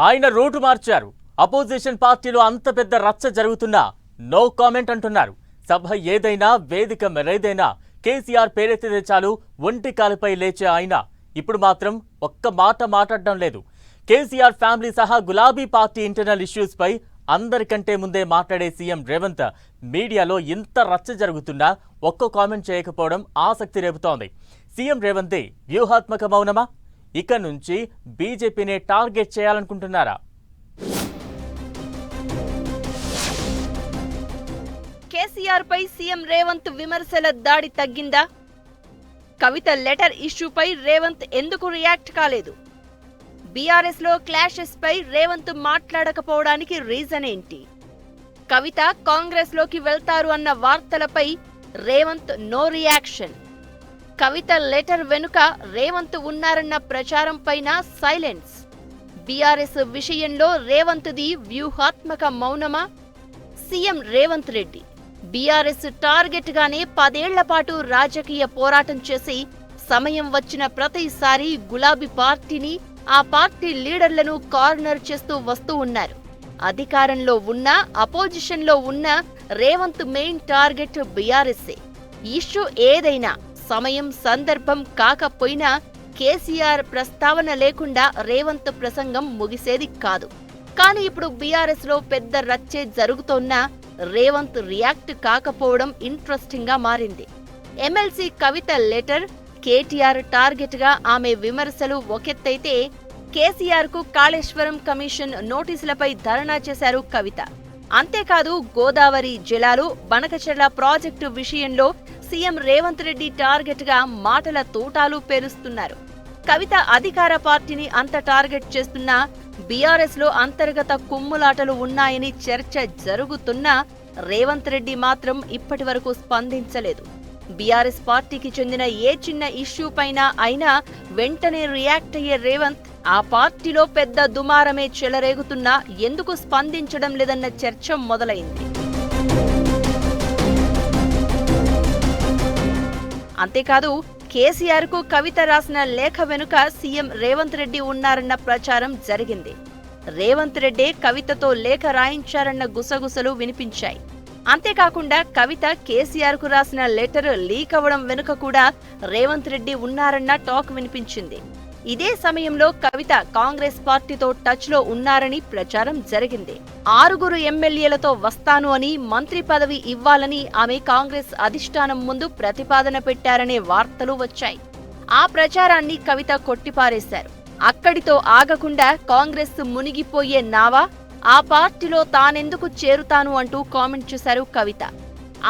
ఆయన రూటు మార్చారు. అపోజిషన్ పార్టీలో అంత పెద్ద రచ్చ జరుగుతున్నా నో కామెంట్ అంటున్నారు. సభ ఏదైనా వేదిక మరేదైనా కేసీఆర్ పేరెత్తితే చాలు ఒంటి కాలుపై లేచే ఆయన ఇప్పుడు మాత్రం ఒక్క మాట మాట్లాడడం లేదు. కేసీఆర్ ఫ్యామిలీ సహా గులాబీ పార్టీ ఇంటర్నల్ ఇష్యూస్ పై అందరికంటే ముందే మాట్లాడే సీఎం రేవంత్ మీడియాలో ఇంత రచ్చ జరుగుతున్నా ఒక్క కామెంట్ చేయకపోవడం ఆసక్తి రేపుతోంది. సీఎం రేవంత్ వ్యూహాత్మక మౌనమా? ఇక నుంచి బీజేపీనే టార్గెట్ చేయాలనుకుంటున్నారా? కేసీఆర్ పై సీఎం రేవంత్ విమర్శల దాడి తగ్గిందా? కవిత లెటర్ ఇష్యూపై రేవంత్ ఎందుకు రియాక్ట్ కాలేదు? బీఆర్ఎస్ లో క్లాషెస్ పై రేవంత్ మాట్లాడకపోవడానికి రీజన్ ఏంటి? కవిత కాంగ్రెస్ లోకి వెళ్తారు అన్న వార్తలపై రేవంత్ నో రియాక్షన్. కవిత లెటర్ వెనుక రేవంత్ ఉన్నారన్న ప్రచారం పైన సైలెన్స్. బీఆర్ఎస్ విషయంలో రేవంత్ది వ్యూహాత్మక మౌనమా? CM Revanth Reddy BRS target గానే 10 ఏళ్ల పాటు రాజకీయ పోరాటం చేసి సమయం వచ్చిన ప్రతిసారి గులాబీ పార్టీని, ఆ పార్టీ లీడర్లను కార్నర్ చేస్తూ వస్తూ ఉన్నారు. అధికారంలో ఉన్నా అపోజిషన్లో ఉన్నా రేవంత్ మెయిన్ టార్గెట్ బీఆర్ఎస్ఏ. ఇష్యూ ఏదైనా సమయం సందర్భం కాకపోయినా కేసీఆర్ ప్రస్తావన లేకుండా రేవంత్ ప్రసంగం ముగిసేది కాదు. కానీ ఇప్పుడు బీఆర్ఎస్ లో పెద్ద రచ్చే జరుగుతోన్నా రేవంత్ రియాక్ట్ కాకపోవడం ఇంట్రెస్టింగ్ గా మారింది. ఎమ్మెల్సీ కవిత లెటర్, కేటీఆర్ టార్గెట్ గా ఆమె విమర్శలు ఒకెత్తైతే, కేసీఆర్ కు కాళేశ్వరం కమిషన్ నోటీసులపై ధర్నా చేశారు కవిత. అంతేకాదు గోదావరి జలాలు, బనకచెర్ల ప్రాజెక్టు విషయంలో సీఎం రేవంత్ రెడ్డి టార్గెట్ గా మాటల తూటాలు పేలుస్తున్నారు. కవిత అధికార పార్టీని అంత టార్గెట్ చేస్తున్నా బీఆర్ఎస్ లో అంతర్గత కుమ్ములాటలు ఉన్నాయని చర్చ జరుగుతున్నా రేవంత్ రెడ్డి మాత్రం ఇప్పటి వరకు స్పందించలేదు. బీఆర్ఎస్ పార్టీకి చెందిన ఏ చిన్న ఇష్యూ పైన అయినా వెంటనే రియాక్ట్ అయ్యే రేవంత్ ఆ పార్టీలో పెద్ద దుమారమే చెలరేగుతున్నా ఎందుకు స్పందించడం లేదన్న చర్చ మొదలైంది. అంతేకాదు కేసీఆర్ కు కవిత రాసిన లేఖ వెనుక సీఎం రేవంత్ రెడ్డి ఉన్నారన్న ప్రచారం జరిగింది. రేవంత్ రెడ్డే కవితతో లేఖ రాయించారన్న గుసగుసలు వినిపించాయి. అంతేకాకుండా కవిత కేసీఆర్ కు రాసిన లెటర్ లీక్ అవ్వడం వెనుక కూడా రేవంత్ రెడ్డి ఉన్నారన్న టాక్ వినిపించింది. ఇదే సమయంలో కవిత కాంగ్రెస్ పార్టీతో టచ్ లో ఉన్నారని ప్రచారం జరిగింది. 6 ఎమ్మెల్యేలతో వస్తాను అని, మంత్రి పదవి ఇవ్వాలని ఆమె కాంగ్రెస్ అధిష్టానం ముందు ప్రతిపాదన పెట్టారనే వార్తలు వచ్చాయి. ఆ ప్రచారాన్ని కవిత కొట్టిపారేశారు. అక్కడితో ఆగకుండా కాంగ్రెస్ మునిగిపోయే నావా, ఆ పార్టీలో తానెందుకు చేరుతాను అంటూ కామెంట్ చేశారు కవిత.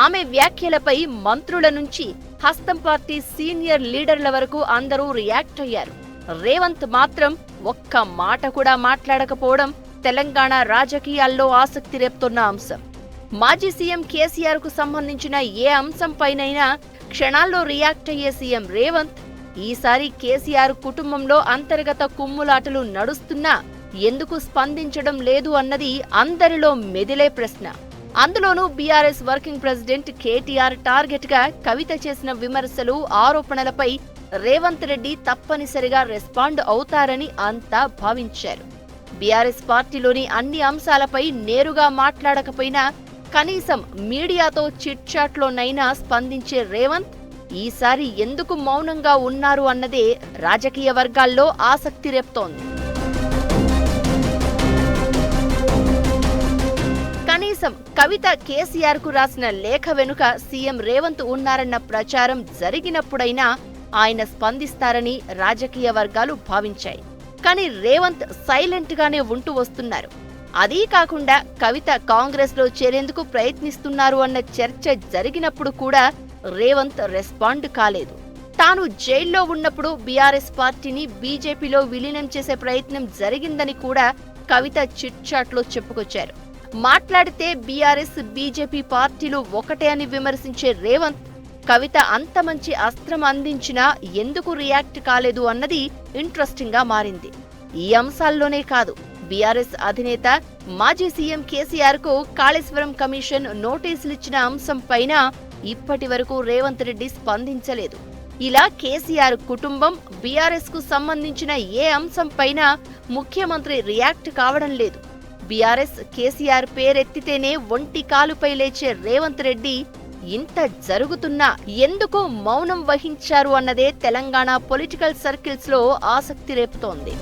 ఆమె వ్యాఖ్యలపై మంత్రుల నుంచి హస్తం పార్టీ సీనియర్ లీడర్ల వరకు అందరూ రియాక్ట్ అయ్యారు. రేవంత్ మాత్రం ఒక్క మాట కూడా మాట్లాడకపోవడం తెలంగాణ రాజకీయాల్లో ఆసక్తి రేపుతున్న అంశం. మాజీ సీఎం కేసీఆర్ కు సంబంధించిన ఏ అంశంపైనైనా క్షణాల్లో రియాక్ట్ అయ్యే సీఎం రేవంత్ ఈసారి కేసీఆర్ కుటుంబంలో అంతర్గత కుమ్ములాటలు నడుస్తున్నా ఎందుకు స్పందించడం లేదు అన్నది అందరిలో మెదిలే ప్రశ్న. అందులోనూ BRS working president KTR target గా కవిత చేసిన విమర్శలు, ఆరోపణలపై రేవంత్ రెడ్డి తప్పనిసరిగా రెస్పాండ్ అవుతారని అంతా భావించారు. బీఆర్ఎస్ పార్టీలోని అన్ని అంశాలపై నేరుగా మాట్లాడకపోయినా కనీసం మీడియాతో చిట్ చాట్లోనైనా స్పందించే రేవంత్ ఈసారి ఎందుకు మౌనంగా ఉన్నారు అన్నదే రాజకీయ వర్గాల్లో ఆసక్తి రేపుతోంది. కనీసం కవిత కేసీఆర్ కు రాసిన లేఖ వెనుక సీఎం రేవంత్ ఉన్నారన్న ప్రచారం జరిగినప్పుడైనా ఆయన స్పందిస్తారని రాజకీయ వర్గాలు భావించాయి. కానీ రేవంత్ సైలెంట్ గానే ఉంటూ వస్తున్నారు. అదీ కాకుండా కవిత కాంగ్రెస్ లో చేరేందుకు ప్రయత్నిస్తున్నారు అన్న చర్చ జరిగినప్పుడు కూడా రేవంత్ రెస్పాండ్ కాలేదు. తాను జైల్లో ఉన్నప్పుడు బీఆర్ఎస్ పార్టీని బీజేపీలో విలీనం చేసే ప్రయత్నం జరిగిందని కూడా కవిత చిట్ చాట్ లో చెప్పుకొచ్చారు. మాట్లాడితే బీఆర్ఎస్ బీజేపీ పార్టీలు ఒకటే అని విమర్శించే రేవంత్ కవిత అంత మంచి అస్త్రం అందించినా ఎందుకు రియాక్ట్ కాలేదు అన్నది ఇంట్రెస్టింగ్ గా మారింది. ఈ అంశాల్లోనే కాదు, బీఆర్ఎస్ అధినేత మాజీ సీఎం కేసీఆర్ కు కాళేశ్వరం కమిషన్ నోటీసులిచ్చిన అంశం పైన ఇప్పటి వరకు రేవంత్ రెడ్డి స్పందించలేదు. ఇలా కేసీఆర్ కుటుంబం, బీఆర్ఎస్ కు సంబంధించిన ఏ అంశంపైన ముఖ్యమంత్రి రియాక్ట్ కావడం లేదు. బీఆర్ఎస్ కేసీఆర్ పేరెత్తితేనే ఒంటి కాలుపై లేచే రేవంత్ రెడ్డి ఇంత జరుగుతున్నా ఎందుకు మౌనం వహించారు అన్నదే తెలంగాణ పొలిటికల్ సర్కిల్స్ లో ఆసక్తి రేపుతోంది.